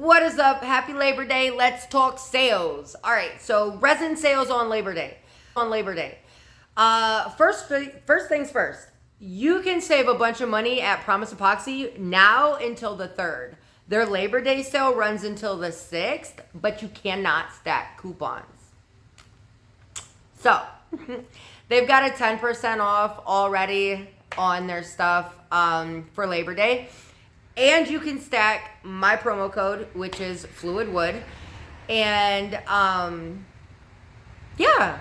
What is up? Happy Labor Day. Let's talk sales. All right, so resin sales on Labor Day. First things first. You can save a bunch of money at Promise Epoxy now until the 3rd. Their Labor Day sale runs until the 6th, but you cannot stack coupons. So, they've got a 10% off already on their stuff for Labor Day. And you can stack my promo code, which is Fluid Wood. And, yeah.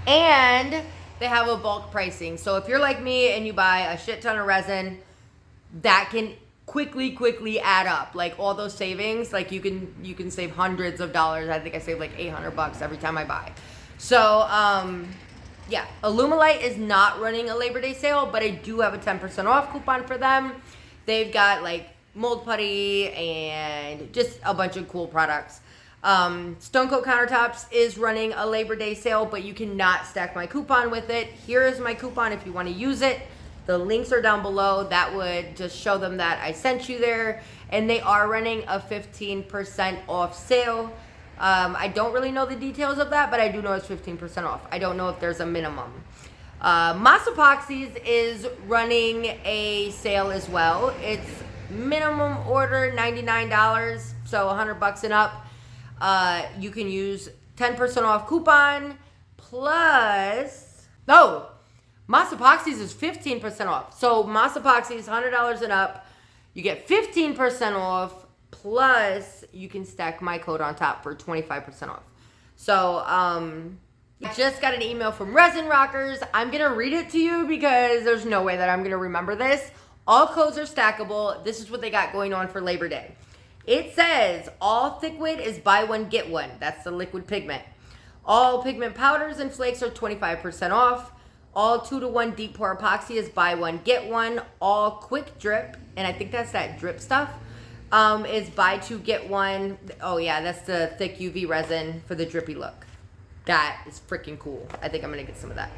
And they have a bulk pricing. So if you're like me and you buy a shit ton of resin, that can quickly add up. Like all those savings, like you can save hundreds of dollars. I think I save like $800 every time I buy. So, yeah, Alumilite is not running a Labor Day sale, but I do have a 10% off coupon for them. They've got like mold putty and just a bunch of cool products. Stone Coat Countertops is running a Labor Day sale, but you cannot stack my coupon with it. Here is my coupon if you want to use it. The links are down below. That would just show them that I sent you there. And they are running a 15% off sale. I don't really know the details of that, but I do know it's 15% off. I don't know if there's a minimum. Moss Epoxies is running a sale as well. It's minimum order $99, so $100 and up. You can use 10% off coupon plus, Moss Epoxies is 15% off. So Moss Epoxies $100 and up. You get 15% off plus you can stack my code on top for 25% off. So, I just got an email from Resin Rockers. I'm going to read it to you because there's no way that I'm going to remember this. All codes are stackable. This is what they got going on for Labor Day. It says all Thickwood is buy one, get one. That's the liquid pigment. All pigment powders and flakes are 25% off. All 2-to-1 deep pour epoxy is buy one, get one. All quick drip, and I think that's that drip stuff, is buy two, get one. Oh yeah, that's the thick UV resin for the drippy look. That is freaking cool. I think I'm going to get some of that.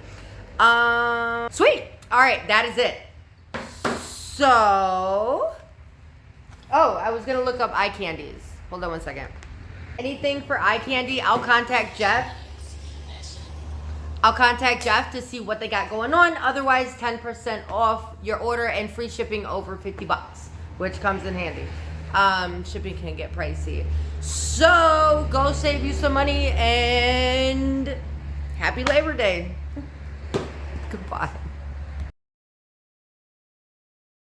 Sweet. All right, that is it. So, I was going to look up eye candies. Hold on one second. Anything for eye candy, I'll contact Jeff. To see what they got going on. Otherwise, 10% off your order and free shipping over $50, which comes in handy. Shipping can get pricey. So go save you some money and happy Labor Day. Goodbye.